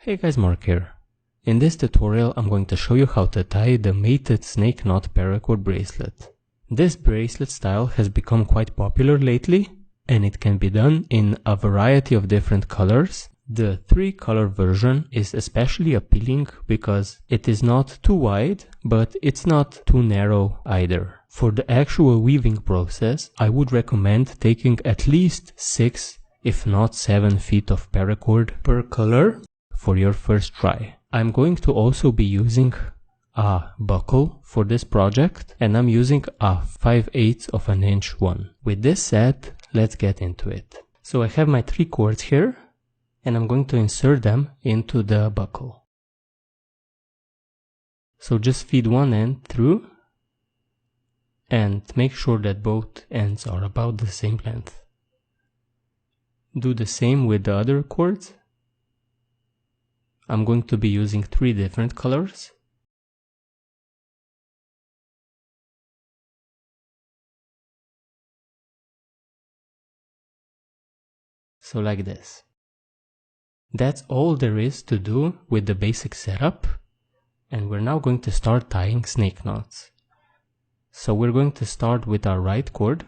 Hey guys, Mark here. In this tutorial I'm going to show you how to tie the mated snake knot paracord bracelet. This bracelet style has become quite popular lately and it can be done in a variety of different colors. The 3-color version is especially appealing because it is not too wide, but it's not too narrow either. For the actual weaving process, I would recommend taking at least 6, if not 7 feet of paracord per color for your first try. I'm going to also be using a buckle for this project and I'm using a 5/8 of an inch one. With this said, let's get into it. So I have my 3 cords here and I'm going to insert them into the buckle. So just feed one end through and make sure that both ends are about the same length. Do the same with the other cords. I'm going to be using 3 different colors. So like this. That's all there is to do with the basic setup, and we're now going to start tying snake knots. So we're going to start with our right cord,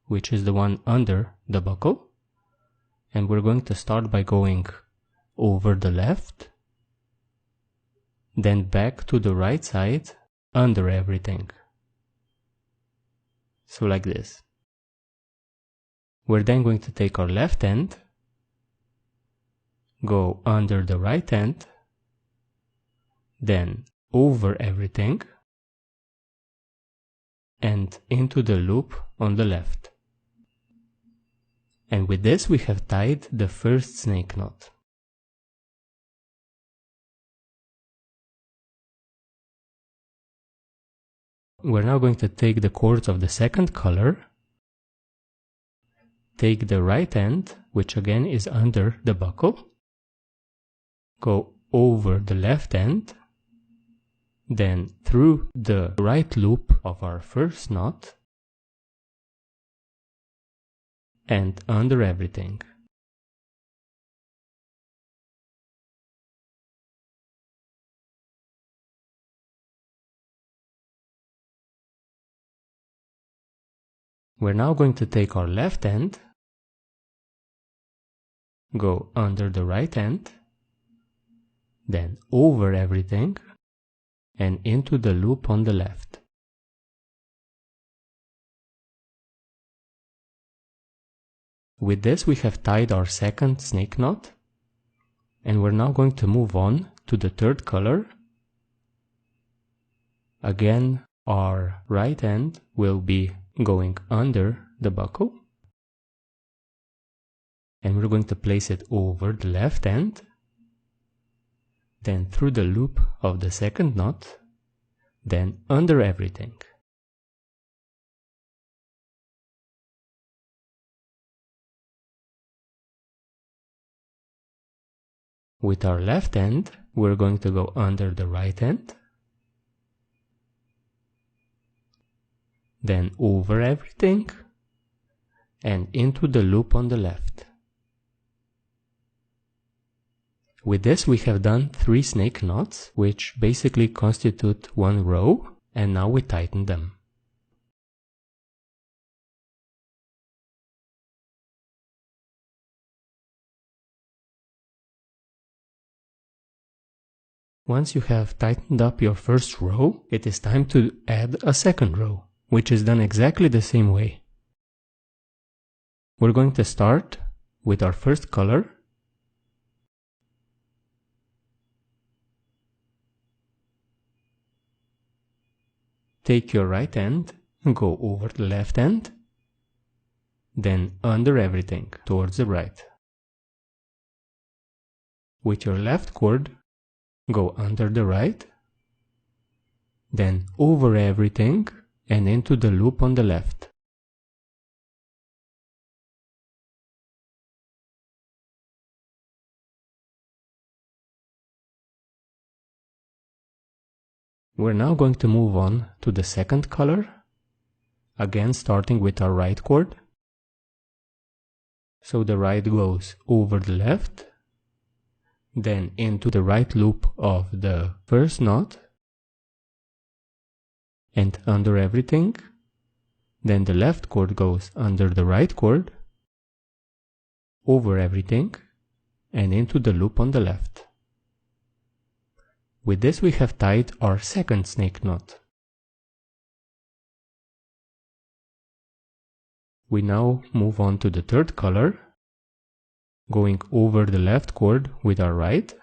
which is the one under the buckle, and we're going to start by going over the left, then back to the right side, under everything. So like this. We're then going to take our left end, go under the right end, then over everything, and into the loop on the left. And with this we have tied the first snake knot. We're now going to take the cords of the second color, take the right end, which again is under the buckle, go over the left end, then through the right loop of our first knot, and under everything. We're now going to take our left end, go under the right end, then over everything, and into the loop on the left. With this we have tied our second snake knot, and we're now going to move on to the third color. Again, our right end will be going under the buckle, and we're going to place it over the left end, then through the loop of the second knot, then under everything. With our left end, we're going to go under the right end, then over everything, and into the loop on the left. With this we have done 3 snake knots, which basically constitute one row, and now we tighten them. Once you have tightened up your first row, it is time to add a second row, which is done exactly the same way. We're going to start with our first color. Take your right end, go over the left end, then under everything towards the right. With your left cord, go under the right, then over everything and into the loop on the left. We're now going to move on to the second color, again starting with our right cord. So the right goes over the left, then into the right loop of the first knot, and under everything. Then the left cord goes under the right cord, over everything, and into the loop on the left. With this we have tied our second snake knot. We now move on to the third color, going over the left cord with our right,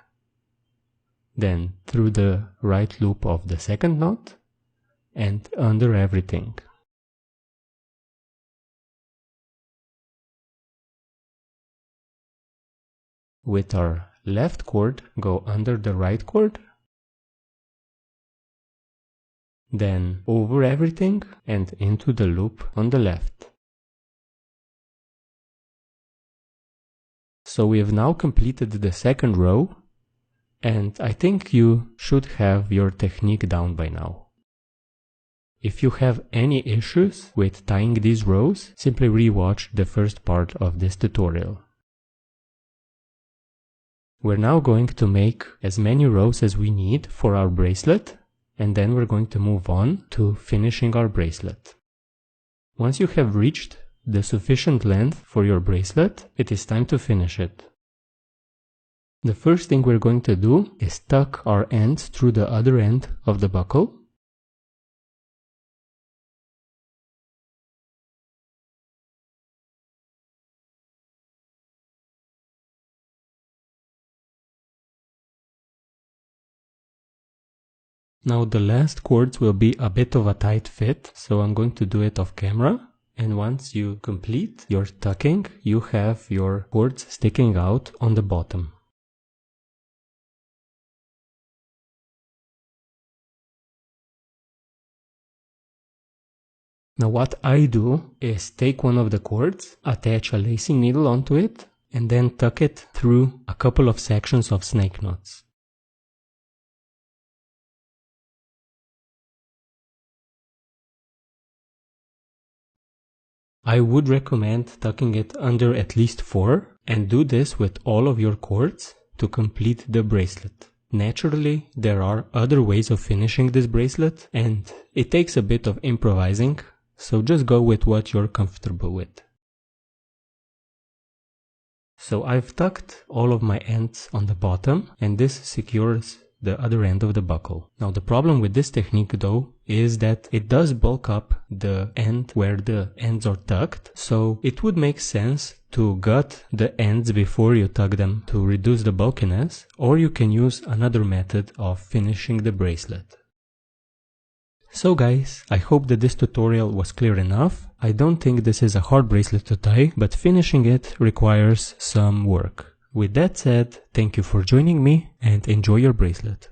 then through the right loop of the second knot, and under everything. With our left cord, go under the right cord, then over everything and into the loop on the left. So we have now completed the second row, and I think you should have your technique down by now. If you have any issues with tying these rows, simply rewatch the first part of this tutorial. We're now going to make as many rows as we need for our bracelet, and then we're going to move on to finishing our bracelet. Once you have reached the sufficient length for your bracelet, it is time to finish it. The first thing we're going to do is tuck our ends through the other end of the buckle. Now the last cords will be a bit of a tight fit, so I'm going to do it off camera. And once you complete your tucking, you have your cords sticking out on the bottom. Now what I do is take one of the cords, attach a lacing needle onto it, and then tuck it through a couple of sections of snake knots. I would recommend tucking it under at least 4, and do this with all of your cords to complete the bracelet. Naturally, there are other ways of finishing this bracelet, and it takes a bit of improvising, so just go with what you're comfortable with. So I've tucked all of my ends on the bottom, and this secures the other end of the buckle. Now the problem with this technique though is that it does bulk up the end where the ends are tucked, so it would make sense to gut the ends before you tuck them to reduce the bulkiness, or you can use another method of finishing the bracelet. So guys, I hope that this tutorial was clear enough. I don't think this is a hard bracelet to tie, but finishing it requires some work. With that said, thank you for joining me and enjoy your bracelet.